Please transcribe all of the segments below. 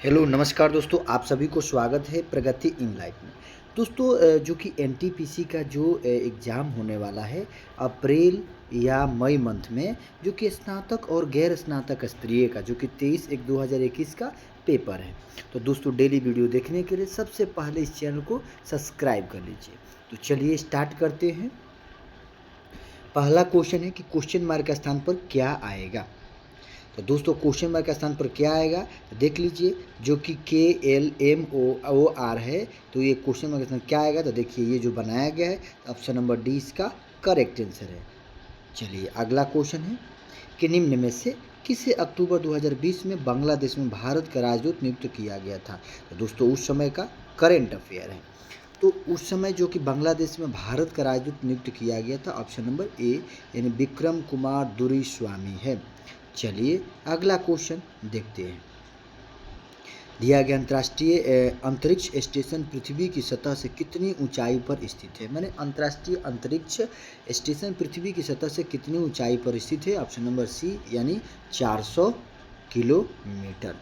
Hello नमस्कार दोस्तों, आप सभी को स्वागत है प्रगति इन लाइफ में। दोस्तों जो कि एनटीपीसी का जो एग्ज़ाम होने वाला है अप्रैल या मई मंथ में, जो कि स्नातक और गैर स्नातक स्तरीय का जो कि 23/1/2021 का पेपर है। तो दोस्तों डेली वीडियो देखने के लिए सबसे पहले इस चैनल को सब्सक्राइब कर लीजिए। तो चलिए स्टार्ट करते हैं। पहला क्वेश्चन है कि क्वेश्चन मार्क के स्थान पर क्या आएगा। तो दोस्तों क्वेश्चन मार्क के स्थान पर क्या आएगा, तो देख लीजिए जो कि KLMOOR है। तो ये क्वेश्चन मार्क के स्थान क्या आएगा, तो देखिए ये जो बनाया गया है ऑप्शन नंबर डी इसका करेक्ट आंसर है। चलिए अगला क्वेश्चन है कि निम्न में से किसे अक्टूबर 2020 में बांग्लादेश में भारत का राजदूत नियुक्त किया गया था। तो दोस्तों उस समय का करेंट अफेयर है। तो उस समय जो कि बांग्लादेश में भारत का राजदूत नियुक्त किया गया था ऑप्शन नंबर ए यानी विक्रम कुमार दुरीस्वामी है। चलिए अगला क्वेश्चन देखते हैं। दिया गया अंतर्राष्ट्रीय अंतरिक्ष स्टेशन पृथ्वी की सतह से कितनी ऊंचाई पर स्थित है। मैंने अंतर्राष्ट्रीय अंतरिक्ष स्टेशन पृथ्वी की सतह से कितनी ऊंचाई पर स्थित है, ऑप्शन नंबर सी यानी 400 किलोमीटर।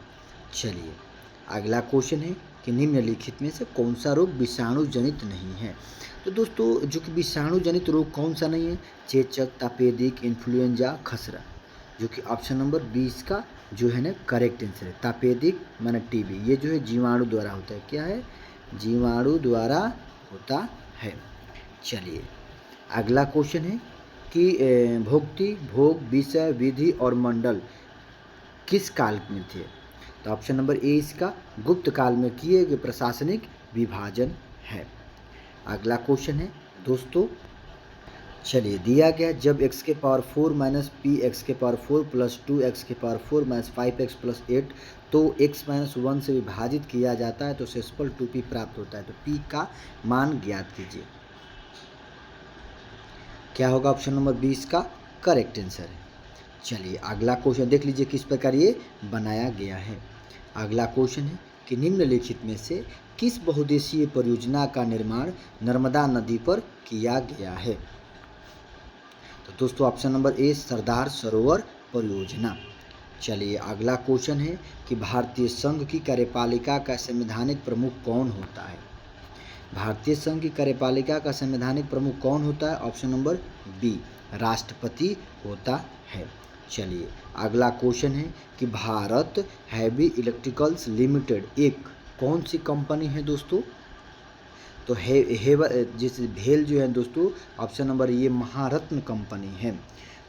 चलिए अगला क्वेश्चन है कि निम्नलिखित में से कौन सा रोग विषाणु जनित नहीं है। तो दोस्तों जो कि विषाणु जनित रोग कौन सा नहीं है, चेचक, तापेदिक, इन्फ्लुएंजा, खसरा, जो कि ऑप्शन नंबर 20 का जो है ना करेक्ट आंसर है। तापेदिक माने टीबी, ये जो है जीवाणु द्वारा होता है। क्या है, जीवाणु द्वारा होता है। चलिए अगला क्वेश्चन है कि भोक्ति, भोग, विषय, विधि और मंडल किस काल में थे। तो ऑप्शन नंबर ए इसका गुप्त काल में किए गए प्रशासनिक विभाजन है। अगला क्वेश्चन है दोस्तों, चलिए दिया गया जब x के पावर 4 माइनस पी एक्स के पावर 4 प्लस 2x के पावर 4 माइनस 5x प्लस 8 तो x माइनस 1 से विभाजित किया जाता है तो शेषफल 2p प्राप्त होता है। तो p का मान ज्ञात कीजिए। क्या होगा, ऑप्शन नंबर 20 का करेक्ट आंसर है। चलिए अगला क्वेश्चन देख लीजिए किस प्रकार ये बनाया गया है। अगला क्वेश्चन है कि निम्नलिखित में से किस बहुउद्देशीय परियोजना का निर्माण नर्मदा नदी पर किया गया है। तो दोस्तों option number A Sardar Sarovar परियोजना। चलिए अगला क्वेश्चन है कि भारतीय संघ की कार्यपालिका का संवैधानिक प्रमुख कौन होता है। भारतीय संघ की कार्यपालिका का संवैधानिक प्रमुख कौन होता है, ऑप्शन नंबर बी राष्ट्रपति होता है। चलिए अगला क्वेश्चन है कि भारत हैवी इलेक्ट्रिकल्स लिमिटेड एक कौन सी कंपनी है दोस्तों। तो जैसे भेल जो है दोस्तों, ऑप्शन नंबर ये महारत्न कंपनी है।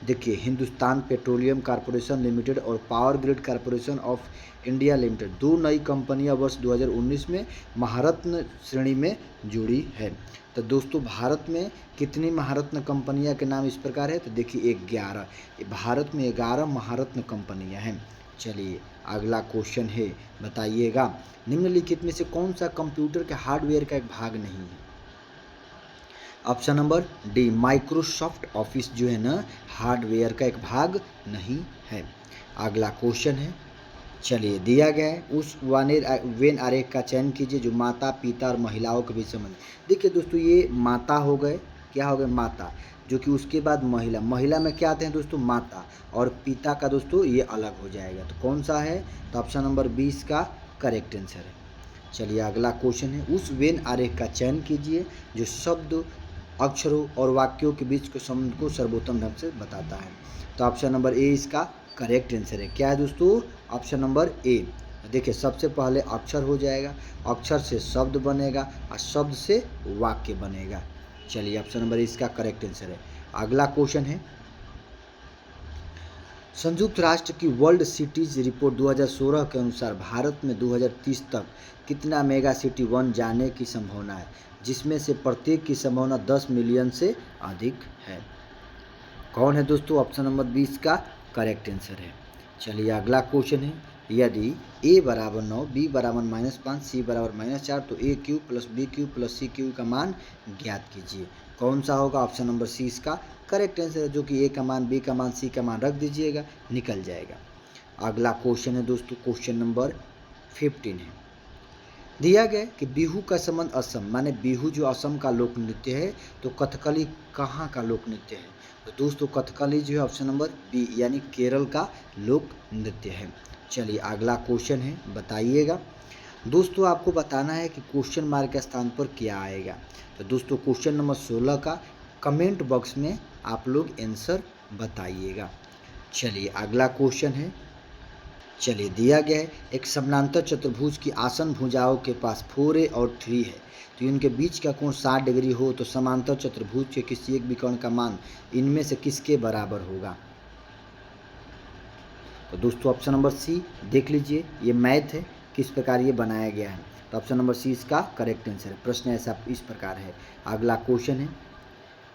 देखिए हिंदुस्तान पेट्रोलियम कॉरपोरेशन लिमिटेड और power grid corporation of India limited दो नई कंपनियां वर्ष 2019 में महारत्न श्रेणी में जुड़ी है। तो दोस्तों भारत में कितनी महारत्न कंपनियां के नाम इस प्रकार है, तो देखिए 11, भारत में 11 महारत्न कंपनियां हैं। चलिए अगला क्वेश्चन है, बताइएगा निम्नलिखित में से कौन सा कंप्यूटर के हार्डवेयर का एक भाग नहीं है। Option number D Microsoft office जो है ना हार्डवेयर का एक भाग नहीं है। अगला क्वेश्चन है, चलिए दिया गया है उस वेन आरेख का चयन कीजिए जो माता, पिता और महिलाओं के बीच संबंध। देखिए दोस्तों ये माता हो गए, क्या हो गए माता, जो कि उसके बाद महिला, महिला में क्या आते हैं दोस्तों माता, और पिता का दोस्तों ये अलग हो जाएगा। तो कौन सा है, तो ऑप्शन नंबर 20 का करेक्ट आंसर है। चलिए अगला क्वेश्चन है उस वेन आरेख का चयन कीजिए जो शब्द, अक्षरों और वाक्यों के बीच के संबंध को सर्वोत्तम ढंग से बताता है। तो ऑप्शन नंबर ए इसका करेक्ट आंसर है। क्या है दोस्तों, ऑप्शन नंबर ए। देखिए सबसे पहले अक्षर हो जाएगा, अक्षर से शब्द बनेगा और शब्द से वाक्य बनेगा। चलिए ऑप्शन नंबर ए इसका करेक्ट आंसर है। अगला क्वेश्चन है संयुक्त राष्ट्र की वर्ल्ड सिटीज रिपोर्ट 2016 के अनुसार भारत में 2030 तक कितना मेगा सिटी बन जाने की संभावना है, जिसमें से प्रत्येक की संभावना 10 मिलियन से अधिक है। कौन है दोस्तों, ऑप्शन नंबर 20 का करेक्ट आंसर है। चलिए अगला क्वेश्चन है यदि a बराबर 9, b बराबर -5, c बराबर -4 तो a Q plus B Q plus C Q का मान ज्ञात कीजिए। कौन सा होगा, ऑप्शन नंबर सी इसका करेक्ट आंसर है, जो कि a का मान, b का मान, c का मान रख दीजिएगा, निकल जाएगा। अगला क्वेश्चन है दोस्तों क्वेश्चन नंबर 15 है। दिया गया कि बिहू का संबंध असम, माने बिहू जो असम का लोक नृत्य है, तो कथकली कहाँ का लोक नृत्य है। तो दोस्तों कथकली जो है ऑप्शन नंबर बी यानी केरल का लोक नृत्य है। चलिए अगला क्वेश्चन है, बताइएगा। दोस्तों आपको बताना है कि क्वेश्चन मार्क के स्थान पर क्या आएगा। तो दोस्तों क्वेश्चन नंबर 16 का कमेंट बॉक्स में आप लोग आंसर बताइएगा। चलिए अगला क्वेश्चन है, चलिए दिया गया है एक समानांतर चतुर्भुज की आसन भुजाओं के पास 4a और 3 है, तो इनके बीच का कोण 60 डिग्री हो तो समांतर चतुर्भुज के किसी एक विकर्ण का मान इनमें से किसके बराबर होगा। तो दोस्तों ऑप्शन नंबर सी देख लीजिए, ये मैथ है, किस प्रकार ये बनाया गया है। तो ऑप्शन नंबर सी इसका करेक्ट आंसर है। प्रश्न ऐसा इस प्रकार है। अगला क्वेश्चन है,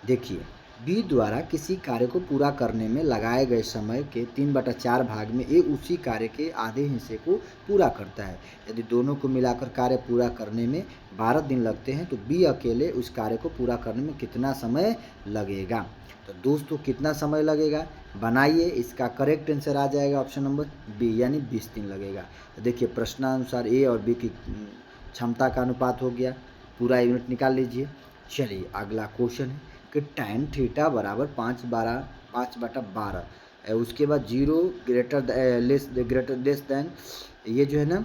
देखिए बी द्वारा किसी कार्य को पूरा करने में लगाए गए समय के 3/4 भाग में ए उसी कार्य के आधे हिस्से को पूरा करता है। यदि दोनों को मिलाकर कार्य पूरा करने में 12 दिन लगते हैं तो बी अकेले उस कार्य को पूरा करने में कितना समय लगेगा। तो दोस्तों कितना समय लगेगा बनाइए, इसका करेक्ट आंसर आ जाएगा ऑप्शन नंबर बी यानी 20 दिन लगेगा। तो देखिए प्रश्नानुसार ए और बी की क्षमता का अनुपात हो गया, पूरा यूनिट निकाल लीजिए। चलिए अगला क्वेश्चन है कि tan थीटा बराबर 5/12 उसके बाद 0 ग्रेटर देन ये जो है ना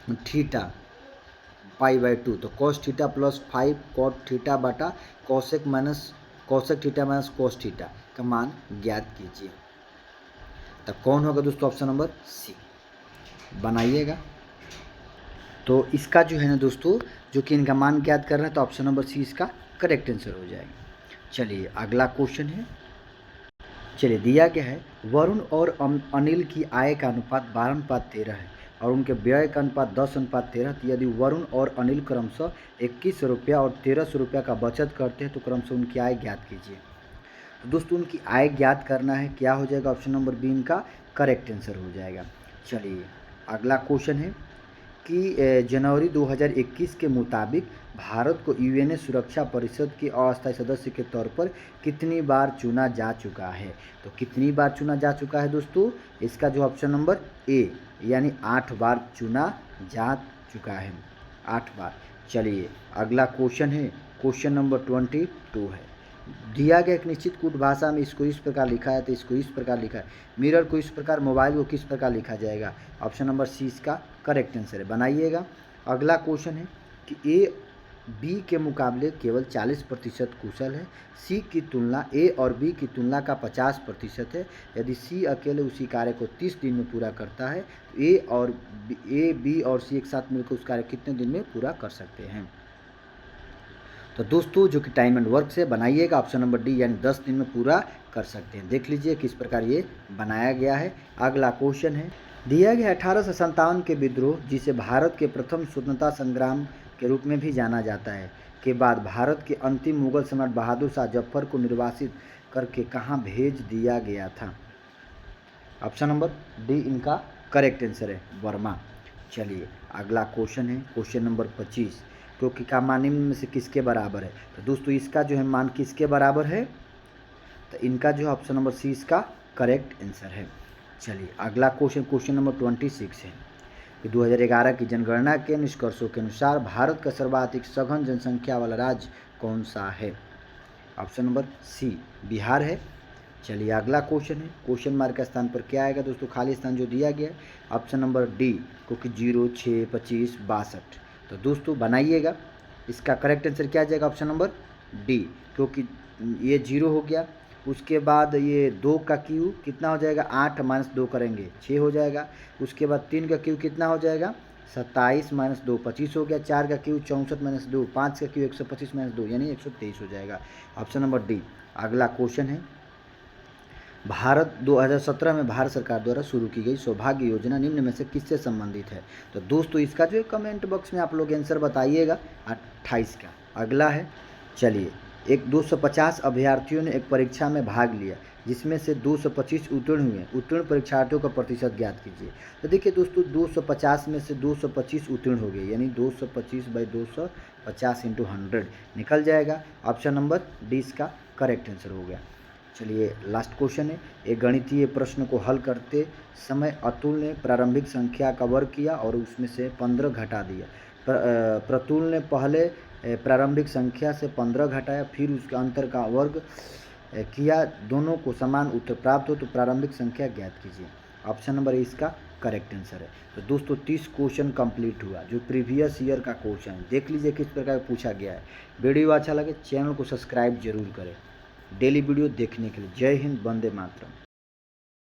थीटा π/2, तो cos theta plus 5 cot theta बटा cosec theta minus cos theta का मान ज्ञात कीजिए। तब कौन होगा दोस्तों ऑप्शन नंबर सी, बनाइएगा। तो इसका जो है ना दोस्तों जो कि इनका मान ज्ञात कर रहे हैं तो ऑप्शन नंबर सी इसका करेक्ट आंसर हो जाएगा। चलिए अगला क्वेश्चन है, चलिए दिया गया है वरुण और अनिल की आय का अनुपात 12:13 है और उनके व्यय का अनुपात 10:13। तो यदि वरुण और अनिल क्रमशः 21 रुपया और 1300 रुपया का बचत करते हैं तो क्रमशः उनकी आय ज्ञात कीजिए। तो दोस्तों उनकी आय ज्ञात करना है, क्या हो जाएगा ऑप्शन नंबर बी इनका करेक्ट आंसर हो जाएगा। चलिए अगला क्वेश्चन है कि जनवरी 2021 के मुताबिक भारत को यूएनए सुरक्षा परिषद के अस्थायी सदस्य के तौर पर कितनी बार चुना जा चुका है। तो कितनी बार चुना जा चुका है दोस्तों, इसका जो ऑप्शन नंबर ए यानी 8 बार चुना जा चुका है, 8 बार। चलिए अगला क्वेश्चन है, क्वेश्चन नंबर 22 है। दिया गया एक निश्चित कूट भाषा में इसको इस प्रकार लिखा है तो इसको इस प्रकार लिखा है, मिरर को इस प्रकार, मोबाइल को किस प्रकार लिखा जाएगा। ऑप्शन नंबर सी इसका करेक्ट आंसर है, बनाइएगा। अगला क्वेश्चन है कि ए बी के मुकाबले केवल 40% कुशल है, सी की तुलना ए और बी की तुलना का 50% है। यदि सी अकेले उसी कार्य को 30 दिन में पूरा करता है तो ए बी और सी एक साथ मिलकर उस कार्य कितने दिन में पूरा कर सकते हैं। तो दोस्तों जो कि टाइम एंड वर्क से बनाइएगा, ऑप्शन नंबर डी यानी 10 दिन में पूरा कर सकते हैं। देख लीजिए किस प्रकार ये बनाया गया है। अगला क्वेश्चन है, दिया गया 1857 के विद्रोह जिसे भारत के प्रथम स्वतंत्रता संग्राम के रूप में भी जाना जाता है के बाद भारत के अंतिम मुगल सम्राट बहादुर शाह जफर को निर्वासित करके कहाँ भेज दिया गया था। ऑप्शन नंबर डी इनका करेक्ट आंसर है, बर्मा। चलिए अगला क्वेश्चन है, क्वेश्चन नंबर 25, क्योंकि का मान निम्न में से किसके बराबर है। तो दोस्तों इसका जो है मान किसके बराबर है, तो इनका जो है ऑप्शन नंबर सी इसका करेक्ट आंसर है। चलिए अगला क्वेश्चन, क्वेश्चन नंबर 26 है कि 2011 की जनगणना के निष्कर्षों के अनुसार भारत का सर्वाधिक सघन जनसंख्या वाला राज्य कौन सा है। ऑप्शन नंबर सी बिहार है। चलिए अगला क्वेश्चन है, क्वेश्चन मार्क के स्थान पर क्या आएगा दोस्तों, खाली स्थान जो दिया गया है ऑप्शन नंबर डी, क्योंकि 0, 6, 25, 62। तो दोस्तों बनाइएगा, इसका करेक्ट आंसर क्या आ जाएगा ऑप्शन नंबर डी, क्योंकि ये 0 हो गया, उसके बाद ये 2 का क्यू कितना हो जाएगा, 8 - 2 करेंगे 6 हो जाएगा, उसके बाद 3 का क्यू कितना हो जाएगा 27 - 2 25 हो गया, 4 का क्यू 64 - 2, 5 का क्यू 125 - 2 यानी 123 हो जाएगा, ऑप्शन नंबर डी। अगला क्वेश्चन है, भारत 2017 में भारत सरकार द्वारा शुरू की गई सौभाग्य योजना निम्न में से किससे संबंधित है। तो दोस्तों इसका जो है कमेंट बॉक्स में आप लोग आंसर बताइएगा, 28 का। अगला है, चलिए एक 250 अभ्यर्थियों ने एक परीक्षा में भाग लिया जिसमें से 225 उत्तीर्ण हुए, उत्तीर्ण परीक्षार्थियों का प्रतिशत ज्ञात कीजिए। तो देखिए दोस्तों 250 में से 225 उत्तीर्ण हो गए यानी 225/250 × 100 निकल जाएगा, ऑप्शन नंबर डी इसका करेक्ट आंसर हो गया। चलिए लास्ट क्वेश्चन है, एक गणितीय प्रश्न को हल करते समय अतुल ने प्रारंभिक संख्या का वर्ग किया और उसमें से 15 घटा दिया। प्रतुल ने पहले प्रारंभिक संख्या से 15 घटाया फिर उसके अंतर का वर्ग किया, दोनों को समान उत्तर प्राप्त हो तो प्रारंभिक संख्या ज्ञात कीजिए। ऑप्शन नंबर इसका करेक्ट आंसर है। तो दोस्तों 30 क्वेश्चन कंप्लीट हुआ, जो प्रीवियस ईयर का क्वेश्चन है। देख लीजिए किस प्रकार पूछा गया है। वीडियो अच्छा लगे चैनल को सब्सक्राइब जरूर करें डेली वीडियो देखने के लिए। जय हिंद, वंदे मातरम।